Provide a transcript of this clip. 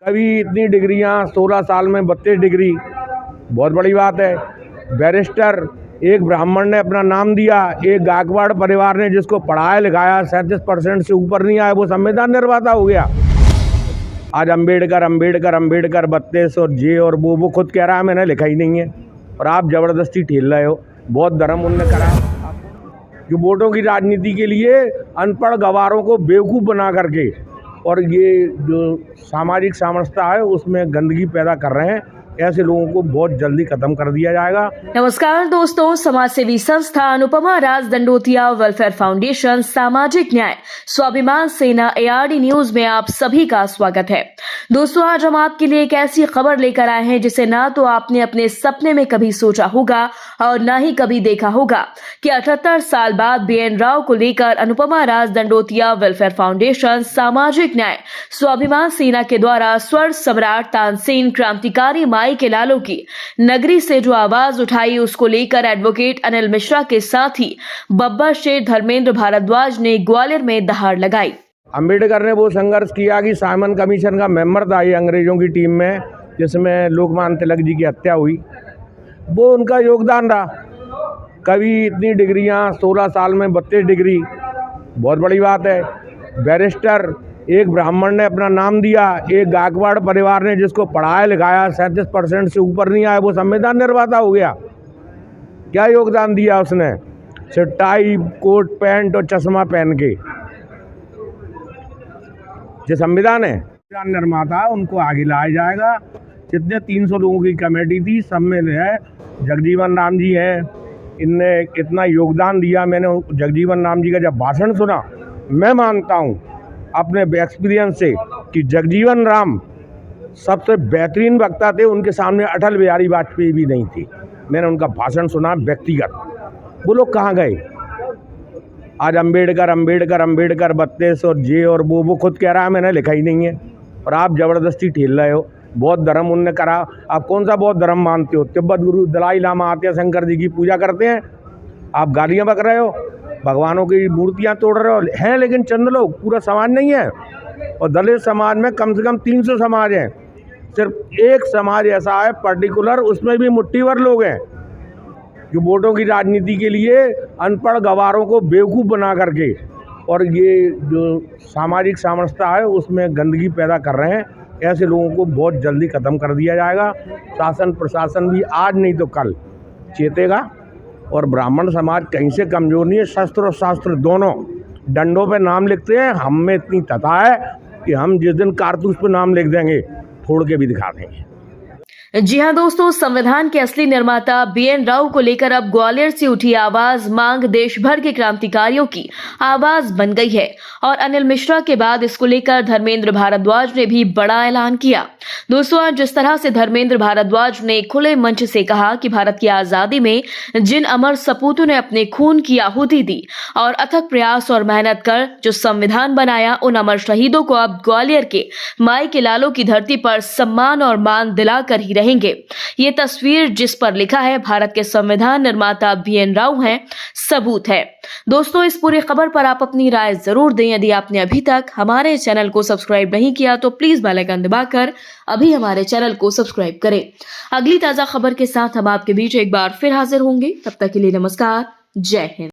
कभी इतनी डिग्रियां 16 साल में 32 डिग्री, बहुत बड़ी बात है। बैरिस्टर एक ब्राह्मण ने अपना नाम दिया, एक गायकवाड़ परिवार ने जिसको पढ़ाया लिखाया 37% से ऊपर नहीं आया, वो संविधान निर्माता हो गया। आज अंबेडकर अंबेडकर अंबेडकर 32 और जे और वो खुद कह रहा है मैंने लिखा ही नहीं है, और आप ज़बरदस्ती ठेल रहे हो। बहुत धर्म उन्होंने करा जो वोटों की राजनीति के लिए अनपढ़ गवारों को बेवकूफ़ बना करके, और ये जो सामाजिक समरसता है उसमें गंदगी पैदा कर रहे हैं। ऐसे लोगों को बहुत जल्दी खत्म कर दिया जाएगा। नमस्कार दोस्तों, समाज सेवी संस्था अनुपमा राज दंडोतिया वेलफेयर फाउंडेशन सामाजिक न्याय स्वाभिमान सेना ARD न्यूज में आप सभी का स्वागत है। दोस्तों, आज हम आपके लिए एक ऐसी खबर लेकर आए हैं जिसे ना तो आपने अपने सपने में कभी सोचा होगा और ना ही कभी देखा होगा कि 78 साल बाद BN राव को लेकर अनुपमा राज दंडोतिया वेलफेयर फाउंडेशन सामाजिक न्याय स्वाभिमान सेना के द्वारा स्वर सम्राट तानसेन क्रांतिकारी माई के लालों की नगरी से जो आवाज उठाई, उसको लेकर एडवोकेट अनिल मिश्रा के साथ ही बब्बर शेर धर्मेंद्र भारद्वाज ने ग्वालियर में दहाड़ लगाई। अंबेडकर ने वो संघर्ष किया कि साइमन कमीशन का मेंबर था ये अंग्रेजों की टीम में, जिसमें लोकमान्य तिलक जी की हत्या हुई। वो उनका योगदान रहा। कभी इतनी डिग्रियां 16 साल में 32 डिग्री, बहुत बड़ी बात है। बैरिस्टर एक ब्राह्मण ने अपना नाम दिया, एक गायकवाड़ परिवार ने जिसको पढ़ाया लिखाया 37% से ऊपर नहीं आया, वो संविधान निर्माता हो गया। क्या योगदान दिया उसने? सिर्फ टाई कोट पैंट और चश्मा पहन के। जो संविधान है, संविधान निर्माता, उनको आगे लाया जाएगा। जितने 300 लोगों की कमेटी थी, सब में है जगजीवन राम जी हैं, इनने इतना योगदान दिया। मैंने जगजीवन राम जी का जब भाषण सुना, मैं मानता हूँ अपने एक्सपीरियंस से कि जगजीवन राम सबसे बेहतरीन वक्ता थे। उनके सामने अटल बिहारी वाजपेयी भी नहीं थे। मैंने उनका भाषण सुना व्यक्तिगत। वो लोग कहाँ गए? आज अंबेडकर अंबेडकर अंबेडकर 32 और जे और वो खुद कह रहा है मैंने लिखा ही नहीं है, और आप ज़बरदस्ती ठेल रहे हो। बौद्ध धर्म उनने करा। आप कौन सा बौद्ध धर्म मानते हो? तिब्बत गुरु दलाई लामा आते हैं, शंकर जी की पूजा करते हैं, आप गालियाँ बक रहे हो, भगवानों की मूर्तियां तोड़ रहे हो। हैं लेकिन चंद लोग, पूरा समाज नहीं है। और दलित समाज में कम से कम 300 समाज हैं। सिर्फ एक समाज ऐसा है पर्टिकुलर, उसमें भी मुट्ठी भर लोग हैं जो वोटों की राजनीति के लिए अनपढ़ गवारों को बेवकूफ़ बना करके, और ये जो सामाजिक समरसता है उसमें गंदगी पैदा कर रहे हैं। ऐसे लोगों को बहुत जल्दी ख़त्म कर दिया जाएगा। शासन प्रशासन भी आज नहीं तो कल चेतेगा। और ब्राह्मण समाज कहीं से कमज़ोर नहीं है। शस्त्र और शास्त्र दोनों डंडों पे नाम लिखते हैं। हम में इतनी तथा है कि हम जिस दिन कारतूस पे नाम लिख देंगे, फोड़ के भी दिखा देंगे। जी हां दोस्तों, संविधान के असली निर्माता BN राव को लेकर अब ग्वालियर से उठी आवाज मांग देश भर के क्रांतिकारियों की आवाज बन गई है, और अनिल मिश्रा के बाद इसको लेकर धर्मेंद्र भारद्वाज ने भी बड़ा ऐलान किया। दोस्तों, आज जिस तरह से धर्मेंद्र भारद्वाज ने खुले मंच से कहा कि भारत की आजादी में जिन अमर सपूतों ने अपने खून की आहुति दी और अथक प्रयास और मेहनत कर जो संविधान बनाया, उन अमर शहीदों को अब ग्वालियर के माई के लालों की धरती पर सम्मान और मान दिलाकर ही रहेंगे। ये तस्वीर जिस पर लिखा है भारत के संविधान निर्माता BN राव हैं, सबूत है। दोस्तों, इस पूरी खबर पर आप अपनी राय जरूर दें। यदि आपने अभी तक हमारे चैनल को सब्सक्राइब नहीं किया तो प्लीज बेल आइकन दबाकर अभी हमारे चैनल को सब्सक्राइब करें। अगली ताजा खबर के साथ हम आपके बीच एक बार फिर हाजिर होंगे। तब तक के लिए नमस्कार, जय हिंद।